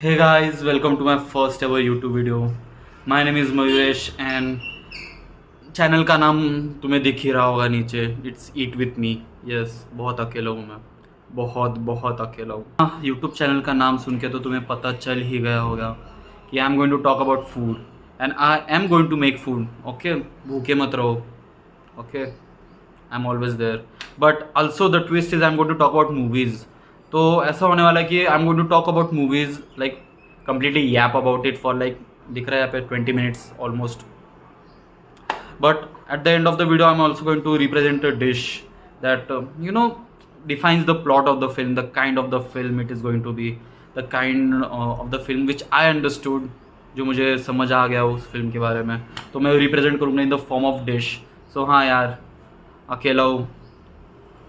Hey guys, welcome to my first ever YouTube video. My name is Mayuresh and channel का नाम तुम्हें दिख ही रहा होगा नीचे. It's eat with me. Yes, बहुत अकेला हूँ मैं. बहुत बहुत अकेला हूँ. यूट्यूब चैनल का नाम सुन के तो तुम्हें पता चल ही गया होगा कि I am going to talk about food and I am going to make food. Okay, भूखे मत रहो. Okay, I am always there. But also the twist is I am going to talk about movies. तो ऐसा होने वाला है कि I am going to talk about movies like completely yap about it for like दिख रहा है यहाँ पे 20 minutes almost. But at the end of the video I'm also going to represent a dish that defines the plot of the film, the kind of the film it is going to be, the kind of the film which I understood, जो मुझे समझ आ गया उस film के बारे में. तो मैं रिप्रेजेंट करूँगा in the form of dish. So हाँ यार, अकेला हूँ,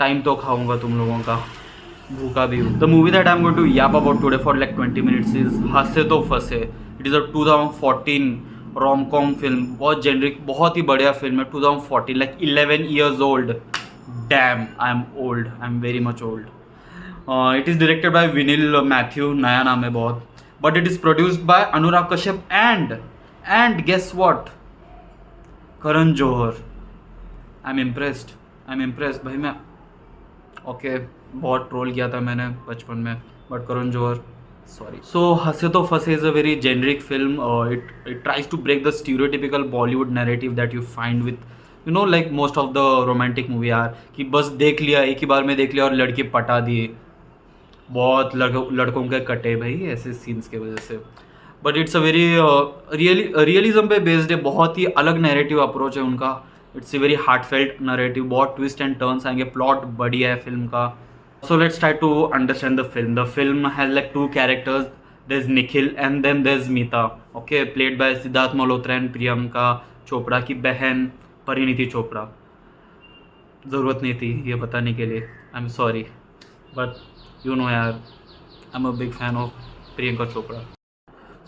टाइम तो खाऊंगा तुम लोगों का, भूखा भी हूँ. The movie that I am going to yap about today for like 20 minutes is Hasee Toh Phasee. It is a 2014 rom com film. बहुत जेनरिक, बहुत ही बढ़िया फिल्म है. 2014, like 11 years old. Damn, I am old, I am very much old. It is directed by Vinil Mathew, नया नाम है बहुत. But it is produced by Anurag Kashyap and guess what, Karan Johar. I am impressed भाई. मैं ओके, बहुत ट्रोल किया था मैंने बचपन में, but Karan Johar, sorry. So Hasee Toh Phasee is a very generic film. It tries to break the stereotypical Bollywood narrative that you find with like most of the romantic movie यार, कि बस देख लिया, एक ही बार में देख लिया और लड़की पटा दिए. बहुत लड़कों के कटे भाई ऐसे सीन्स की वजह से. But it's a very realism पे बेस्ड है. बहुत ही अलग नैरेटिव अप्रोच है उनका. It's a very heartfelt narrative. बहुत ट्विस्ट एंड टर्न्स आएंगे. प्लॉट बढ़िया है फिल्म का. So let's try to understand the film. The film has like two characters. There's Nikhil and then there's Meeta. Okay, played by Siddharth Malhotra and Priyanka Chopra की बहन परिणीति चोपड़ा. ज़रूरत नहीं थी ये बताने के लिए. I am sorry, but you know यार, I am a big fan of Priyanka Chopra.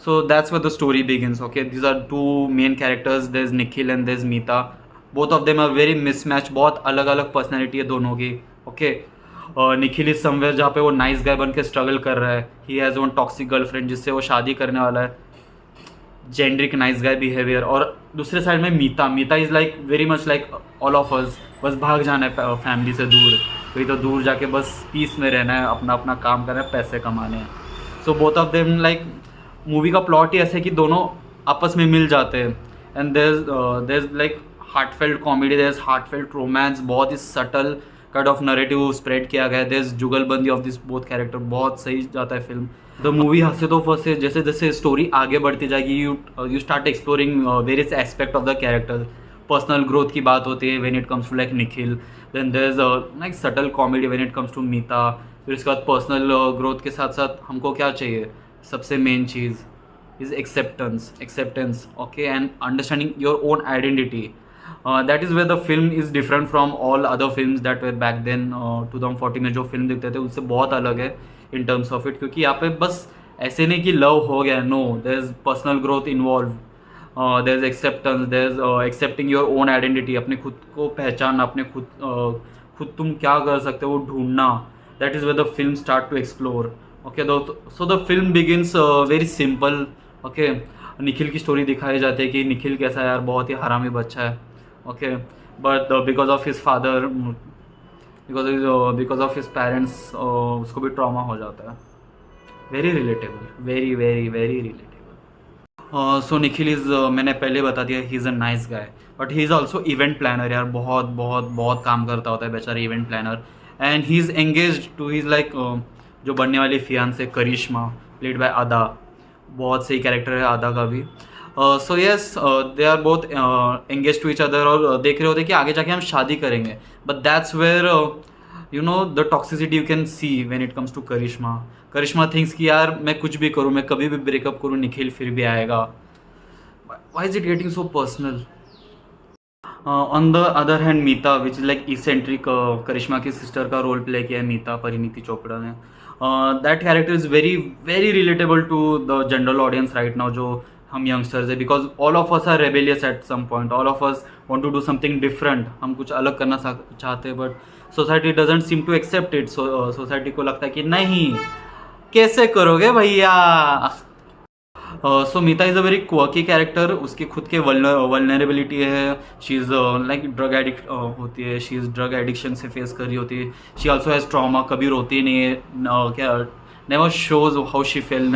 So that's where the story begins. Okay, these are two main characters. There's Nikhil and there's Meeta. Both of them are very mismatched. बहुत अलग अलग personality है दोनों की. Okay, Nikhil is somewhere जहाँ पे वो nice guy बन के स्ट्रगल कर रहा है. He has one toxic girlfriend जिससे वो शादी करने वाला है. Generic nice guy behaviour. और दूसरे साइड में Meeta is like very much like all of us. बस भाग जाना है फैमिली से दूर, कहीं तो दूर जाके बस पीस में रहना है, अपना अपना काम करना है, पैसे कमाने हैं. So both of them like, movie का प्लॉट ही ऐसे है कि दोनों आपस में मिल जाते हैं. And there is like heartfelt comedy, there is heartfelt romance. बहुत ही subtle kind of narrative spread किया गया है. There is jugalbandi of this both character. बहुत सही जाता है फिल्म. द मूवी हंसे तो फंसे. जैसे जैसे स्टोरी आगे बढ़ती जाएगी, you start exploring various aspect of the character. Personal growth की बात होती है when it comes to like Nikhil. Then there is like subtle comedy when it comes to Meeta. फिर इसके बाद पर्सनल ग्रोथ के साथ साथ हमको क्या चाहिए, सबसे main cheese is acceptance. Okay, and understanding your own identity. That is where the film is different from all other films that were back then. 2014 में जो फिल्म दिखते थे उससे बहुत अलग है in terms of it, क्योंकि यहाँ पे बस ऐसे नहीं कि लव हो गया. No, there is personal growth involve. There is acceptance, there is accepting your own identity. अपने खुद को पहचानना, अपने खुद तुम क्या कर सकते हो वो ढूंढना. That is where the film start to explore. Okay, so the film begins very simple. Okay, Nikhil की स्टोरी दिखाई जाती है कि निखिल कैसा यार, बहुत ही हरामी बच्चा है. Okay, but because of his father, because of his parents, उसको भी ट्रॉमा हो जाता है. Very relatable, very very very relatable. So Nikhil is, मैंने पहले बता दिया, he is a nice guy, but he is also event planner यार. बहुत बहुत बहुत काम करता होता है बेचारा event planner. And he is engaged to his like जो बनने वाली फियांसे करिश्मा, प्लेड बाय अदा. बहुत सही कैरेक्टर है अदा का भी. So yes, they are both engage to each other और देख रहे होते कि आगे जाके हम शादी करेंगे. But that's where the toxicity you can see when it comes to Karishma thinks कि यार मैं कुछ भी करूँ, मैं कभी भी ब्रेकअप करूँ, निखिल फिर भी आएगा. Why is it getting so personal? On the other hand Meeta, which is like eccentric, Karishma की सिस्टर का रोल प्ले किया है मीता परिणीति चोपड़ा ने. That character is very very relatable to the general audience right now, जो हम यंगस्टर्स है. Because all of us are rebellious at some point. All of us want to do something different. हम कुछ अलग करना चाहते हैं, but society doesn't seem to accept it. Society को लगता है कि नहीं, कैसे करोगे भैया? So Meeta is a very quirky character. उसकी खुद के वल्नरेबिलिटी है. She is like drug addict होती है. शी इज़ ड्रग एडिक्शन से फेस कर रही होती है. She also has trauma. कभी रोती नहीं है. क्या never shows how she feel.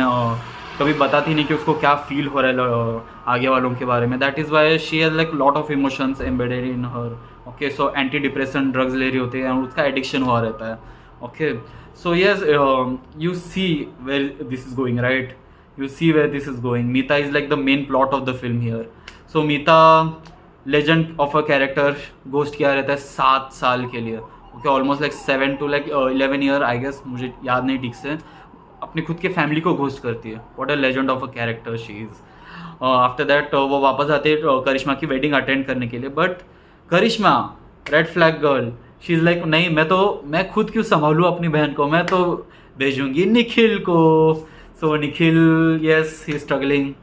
कभी बताती नहीं कि उसको क्या फील हो रहा है आगे वालों के बारे में. That is why she has like lot of emotions embedded in her. Okay, so anti depression drugs ले रही होती है और उसका एडिक्शन हुआ रहता है. Okay, so yes, you see where this is going, right? You see where this is going. Meeta is like the main plot of the film here. So Meeta, legend of a character, ghost किया रहता है 7 साल के लिए. Okay, almost like 7 to 11 year I guess, मुझे याद नहीं ठीक से. अपनी खुद के फैमिली को घोस्ट करती है. What a legend of a character she is. After that वो वापस आते हैं करिश्मा की वेडिंग अटेंड करने के लिए. But Karishma, red flag girl, she is like नहीं, मैं खुद क्यों संभालूँ अपनी बहन को, मैं तो भेजूंगी निखिल को. So Nikhil, yes, he struggling.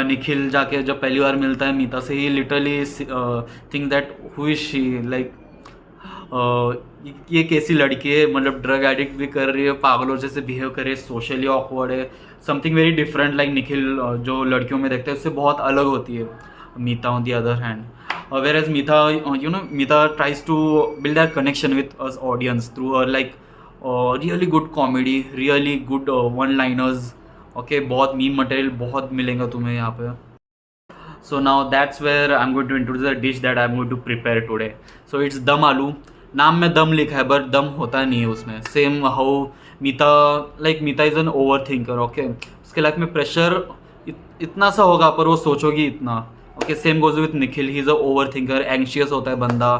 Nikhil जाके जब पहली बार मिलता है मीता से, he literally think that who is she, like ये कैसी लड़की है, मतलब ड्रग एडिक्ट भी कर रही है, पागलों जैसे बिहेव कर रही है, सोशली ऑकवर्ड है, something very different. Like Nikhil जो लड़कियों में देखते हैं उससे बहुत अलग होती है Meeta on the other hand. Whereas Meeta, Meeta tries to build that connection with us audience through her like really good comedy, really good one liners. Okay, बहुत मीम मटेरियल बहुत मिलेगा तुम्हें यहाँ पे. So now that's where I'm going to introduce a dish that I'm going to prepare today. So it's दम आलू. नाम में दम लिखा है बट दम होता नहीं है उसमें. Same how Meeta, like Meeta is an over thinker. Okay, उसके लाइफ में प्रेशर इतना सा होगा पर वो सोचोगी इतना. Okay, same goes with Nikhil. He is a over thinker, anxious होता है बंदा.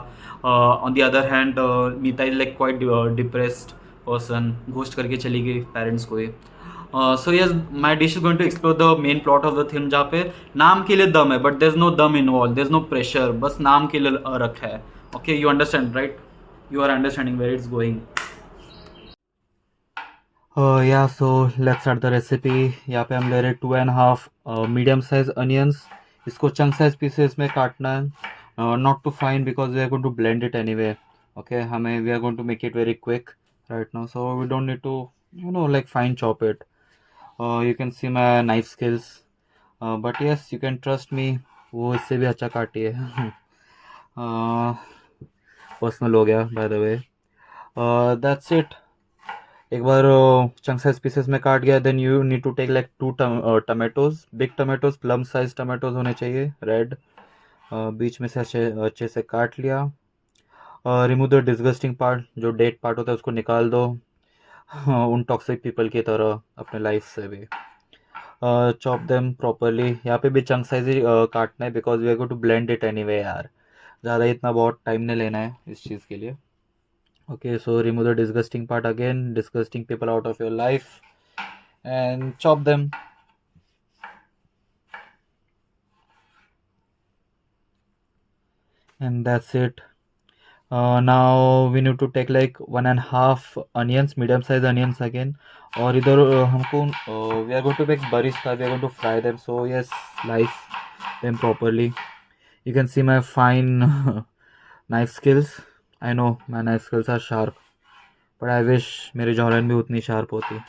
On the other hand Meeta is like quite depressed person. Ghost करके चली गई पेरेंट्स को ही. So yes, my dish is going to explore the main plot of the film, जहाँ पे नाम के लिए दम है बट देर इज नो दम involve, there is no pressure, बस नाम के लिए रखा है. Okay, you understand, right? You are understanding where it's going. Yeah so let's start the recipe. यहाँ पे हम ले रहे 2.5 मीडियम साइज अनियंस. इसको चंक साइज पीसेस में काटना है. Not too fine because we are going to blend it anyway. Okay, हमें we are going to make it very quick right now, so we don't need to like fine chop it. You can see my knife skills, but yes, you can trust me, वो इससे भी अच्छा काटी है. Personal हो गया by the way. That's it. एक बार चंक साइज पीसेस में काट गया, then you need to take like 2 tomatoes, big tomatoes, plum size tomatoes होने चाहिए, रेड. बीच में से अच्छे से काट लिया. रिमूव द डिस्गस्टिंग पार्ट, जो डेड पार्ट होता है उसको निकाल दो. उन टॉक्सिक पीपल की तरह अपने लाइफ से भी. Chop them properly. यहाँ पे भी चंक साइज ही काटना है because we are going to blend it anyway यार. ज़्यादा इतना बहुत टाइम नहीं लेना है इस चीज़ के लिए. Okay, so remove the disgusting part again, disgusting people out of your life, and chop them. And that's it. Now we need to take like 1.5 onions, medium size onions again. और इधर हमको we are going to make barista, we are going to fry them, so yes, slice them properly. You can see my fine knife skills. I know my knife skills are sharp, but I wish मेरी जॉलन भी उतनी sharp होती.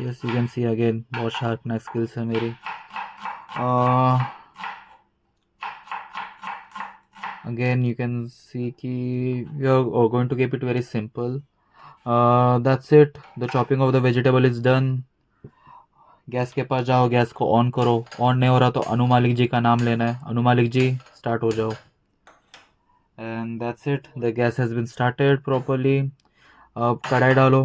Yes, you can see again बहुत sharp knife skills है मेरी. Again you can see कि we are going to keep it very simple. That's it. The chopping of the vegetable is done. Gas के पास जाओ, gas को on करो. On नहीं हो रहा तो अनु मालिक जी का नाम लेना है. अनु मालिक जी, स्टार्ट हो जाओ. And that's it. The gas has been started properly. अब कढ़ाई डालो.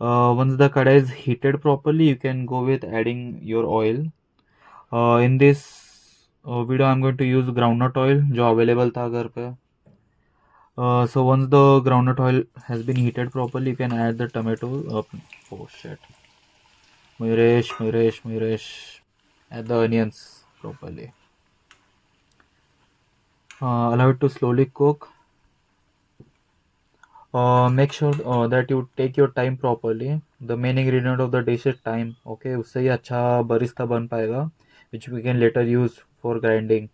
once the कढ़ाई is heated properly, you can go with adding your oil. In this video I'm going to use groundnut oil जो available था घर पे. So once the groundnut oil has been heated properly, you can add the tomato. Oh shit, Muyresh, add the onions properly. Allow it to slowly cook. Make sure that you take your time properly. The main ingredient of the dish is time. Okay, उससे ही अच्छा Barista बन पाएगा, which we can later use for grinding.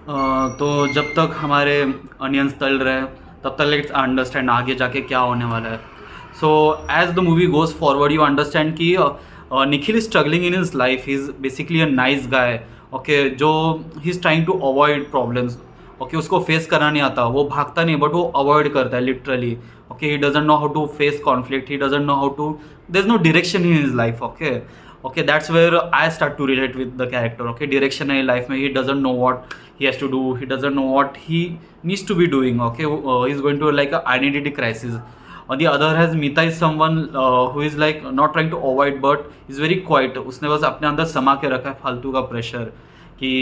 तो जब तक हमारे onions तल रहे हैं तब तक लेट्स अंडरस्टैंड आगे जाके क्या होने वाला है. So as the movie goes forward you understand कि Nikhil is struggling in his life. He is basically a nice guy. Okay, जो he is trying to avoid problems. Okay, उसको फेस करना नहीं आता, वो भागता नहीं बट वो अवॉइड करता है literally. Okay, he doesn't know how to face conflict, he doesn't know how to, there is no direction in his life. Okay, okay, that's where I start to relate with the character. Okay, direction in life mein he doesn't know what he has to do, he doesn't know what he needs to be doing. Okay, he's going to like a identity crisis. On the other hand, Mita is someone who is like not trying to avoid but is very quiet. उसने बस अपने अंदर समा के रखा है फालतू का प्रेशर कि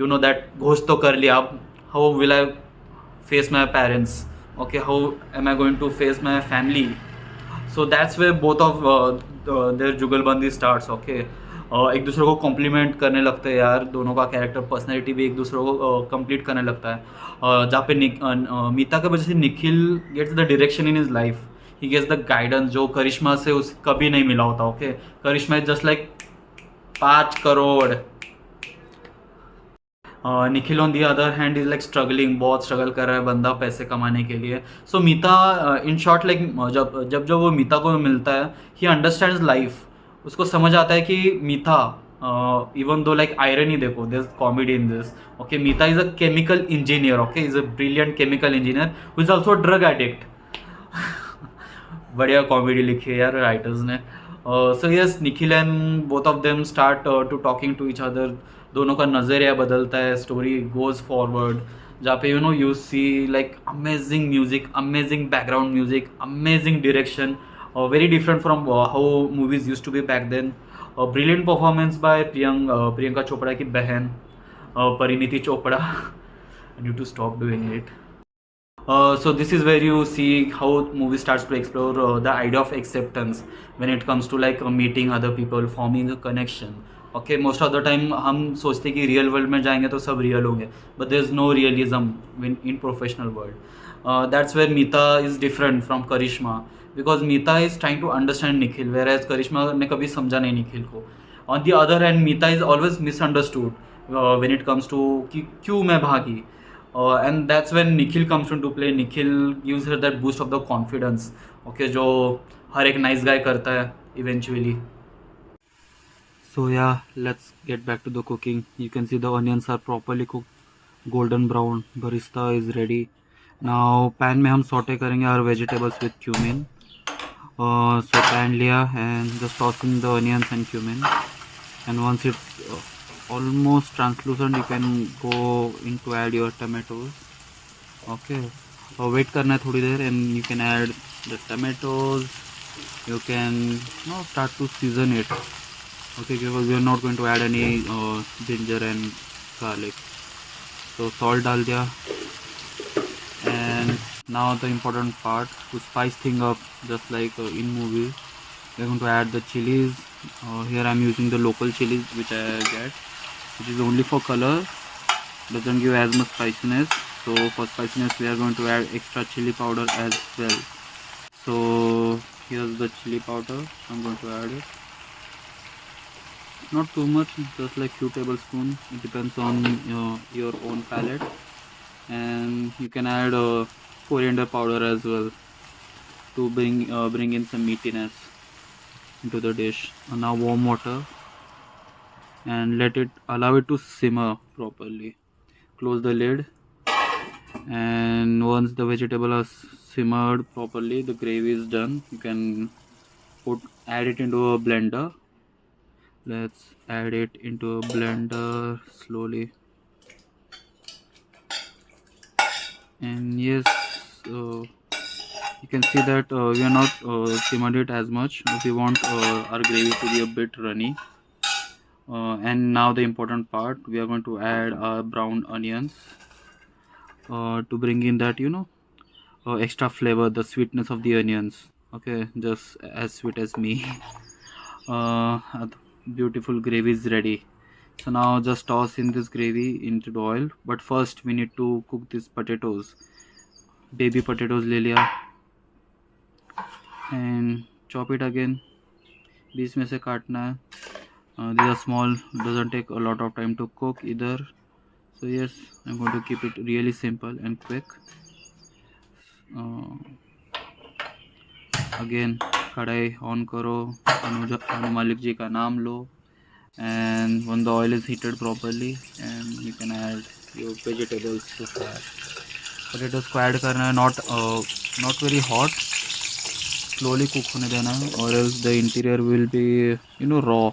you know that घोष तो कर लिया, अब how will I face my parents. Okay, how am I going to face my family. So that's way both of their जुगलबंदी स्टार्ट्स. ओके, एक दूसरे को कॉम्प्लीमेंट करने लगते हैं यार. दोनों का कैरेक्टर पर्सनैलिटी भी एक दूसरे को कंप्लीट करने लगता है. जहाँ पे मीता की वजह से Nikhil gets the direction in his life. He gets the guidance जो करिश्मा से उस कभी नहीं मिला होता. Okay, Karishma is just like 5 crore. Nikhil on the other hand is like struggling, बहुत स्ट्रगल कर रहा है बंदा पैसे कमाने के लिए. सो मीता इन शॉर्ट लाइक जब जब जब वो मीता को मिलता है ही अंडरस्टैंड्स लाइफ. उसको समझ आता है कि Meeta even though like irony देखो, this comedy in this. Okay, Meeta is a chemical engineer. Okay, is a brilliant chemical engineer who is also drug addict. बढ़िया कॉमेडी लिखी है यार राइटर्स ने. So yes, Nikhil and both of them start to talking to each other. दोनों का नज़रिया बदलता है, स्टोरी गोज फॉरवर्ड जहाँ पे you see like amazing music, amazing background music, amazing direction, very different from how movies use to be back then. Brilliant performance by Priyanka Chopra की बहन Parineeti Chopra. I need to stop doing it. So this is where you see how movie starts to explore the idea of acceptance when it comes to like meeting other people, forming a connection. Okay, most of the time हम सोचते कि real world में जाएंगे तो सब real होंगे, but there is no realism in professional world. That's where Meeta is different from Karishma because Meeta is trying to understand Nikhil, whereas Karishma ने कभी समझा नहीं निखिल को. On the other hand, Meeta is always misunderstood when it comes to कि क्यों मैं भागी. And that's when Nikhil comes into play. Nikhil gives her that boost of the confidence. Okay, जो हर एक nice guy करता है eventually. So yeah, let's get back to the cooking. You can see the onions are properly cooked, golden brown. Barista is ready. Now pan में हम saute करेंगे our vegetables with cumin. So pan लिया and just tossing the onions and cumin. And once it's almost translucent, you can go into add your tomatoes. Okay, wait करना है थोड़ी देर and you can add the tomatoes. You can start to season it. Okay, because we are not going to add any ginger and garlic. So salt डाल दिया. And now the important part, to spice thing up just like in movies, we are going to add the chilies. Here I am using the local chilies which I get, which is only for color, doesn't give as much spiciness. So for spiciness we are going to add extra chili powder as well. So here's the chili powder, I'm going to add it. Not too much, just like few tablespoons. It depends on your own palate. And you can add coriander powder as well to bring in some meatiness into the dish. And now warm water and allow it to simmer properly. Close the lid, and once the vegetable has simmered properly, the gravy is done. You can add it into a blender. Let's add it into a blender slowly. And yes, you can see that we are not simmered it as much. We want our gravy to be a bit runny. And now the important part, we are going to add our brown onions to bring in that extra flavor, the sweetness of the onions. Okay, just as sweet as me. Beautiful gravy is ready. So now just toss in this gravy into the oil, but first we need to cook these potatoes. Baby potatoes ले लिया and chop it again. बीच में से काटना है. These are small, doesn't take a lot of time to cook either. So yes, I'm going to keep it really simple and quick. Again, कढ़ाई on करो, अनु मालिक जी का नाम लो, and when the oil is heated properly, and you can add your vegetables to fry. Potatoes को add करना है, not very hot, slowly cook होने देना है, or else the interior will be raw,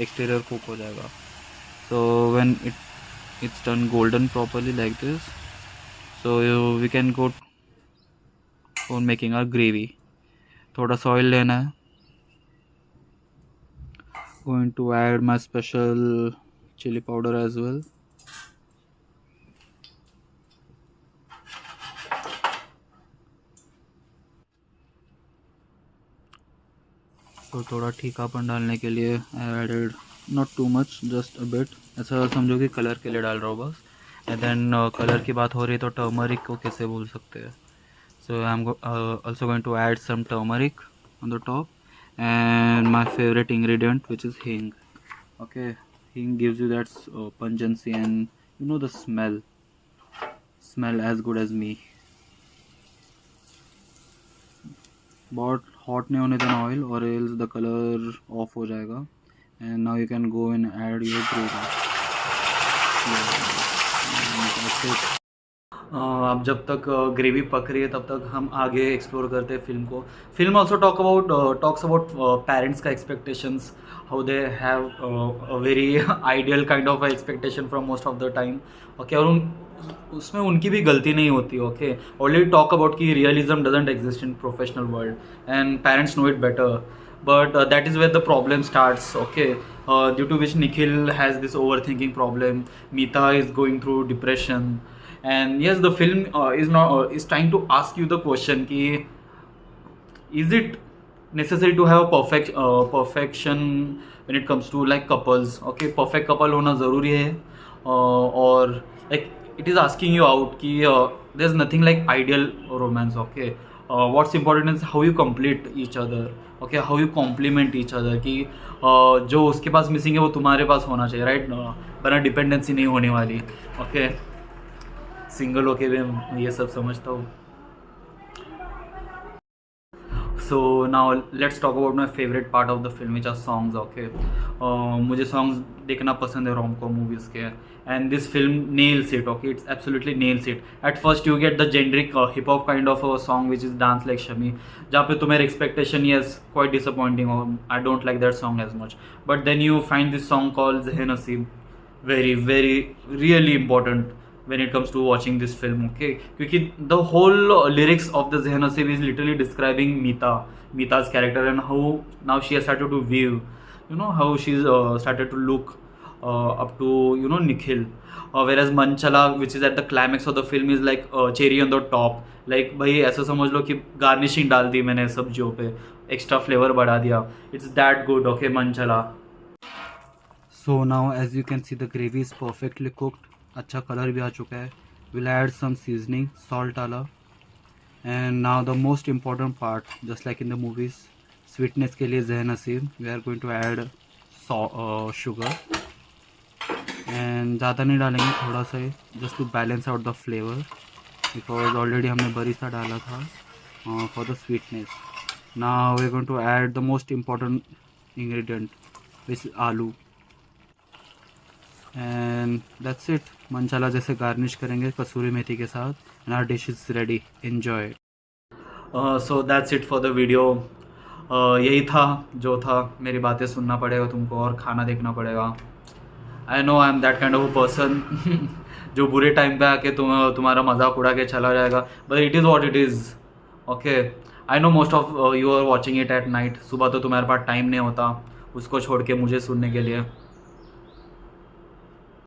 exterior cook हो जाएगा. So when it's done golden properly like this, so we can go for making our gravy. थोड़ा सा oil लेना है. Going to add my special chili powder as well. तो थोड़ा ठीकापन डालने के लिए I added not too much, just a bit. ऐसा समझो कि कलर के लिए डाल रहा हूँ बस. एंड देन कलर की बात हो रही है तो टर्मरिक को कैसे भूल सकते हैं. So I am also going to add some turmeric on the top, and my favourite ingredient which is hing. Okay, hing gives you that pungency and the smell as good as me. बहुत hot नहीं होने देना oil, और else the colour of हो जाएगा. And now you can go and add your gravy. अब जब तक ग्रेवी पक रही है तब तक हम आगे एक्सप्लोर करते हैं फिल्म को. Film also talks about parents का expectations, how they have a very ideal kind of expectation from most of the time. Okay, और उसमें उनकी भी गलती नहीं होती. ओके, ऑलरेडी टॉक अबाउट कि realism doesn't exist in professional world and parents know it better, but that is where the problem starts. Okay, due to which Nikhil has this overthinking problem, Meeta is going through depression, and yes, the film is trying to ask you the question ki, is it necessary to have perfection when it comes to like couples. Okay, perfect couple hona zaruri hai, or like it is asking you out ki there's nothing like ideal romance. Okay, what's important is how you complete each other. Okay, how you compliment each other कि जो उसके पास missing है वो तुम्हारे पास होना चाहिए, right. वरना dependency नहीं होने वाली. ओके, सिंगल होके भी मैं ये सब समझता हूँ. So now let's talk about my favourite part of the film which are songs. Okay, मुझे सॉन्ग्स देखना पसंद है रोम कॉम मूवीज़ के, and this film nails it. Okay, it's absolutely nails it. At first you get the generic hip hop kind of a song which is dance like Shammi, जहाँ पे तुम्हारे expectation yes quite disappointing. I don't like that song as much, but then you find this song called Zehnaseeb very very really important when it comes to watching this film. Okay, क्योंकि the whole lyrics of the Zeh Nasib is literally describing Meeta's character and how now she has started to view, how she's started to look up to Nikhil, whereas Manchala, which is at the climax of the film, is like cherry on the top. like भाई ऐसा समझ लो कि garnishing डाल दी मैंने सब्जियों पे, extra flavour बढ़ा दिया. It's that good. Okay, Manchala. So now as you can see the gravy is perfectly cooked, अच्छा कलर भी आ चुका है. We'll add some seasoning, salt डाला, and now the most important part, just like in the movies, sweetness के लिए ज़ेह नसीब, we are going to add sugar, and ज़्यादा नहीं डालेंगे, थोड़ा सा ही, just to balance out the flavor, because already हमने बरिस्ता डाला था for the sweetness. Now we're going to add the most important ingredient, which is aloo. And that's it. मंचाला जैसे गार्निश करेंगे कसूरी मेथी के साथ, and our dish is ready. Enjoy. So that's it for the video. यही था जो था. मेरी बातें सुनना पड़ेगा तुमको और खाना देखना पड़ेगा. I know I am that kind of a person जो बुरे टाइम पे आके तुम्हारा मजाक उड़ा के चला जाएगा, but it is what it is. Okay, I know most of you are watching it at night. सुबह तो तुम्हारे पास टाइम नहीं होता उसको छोड़ के मुझे सुनने के लिए.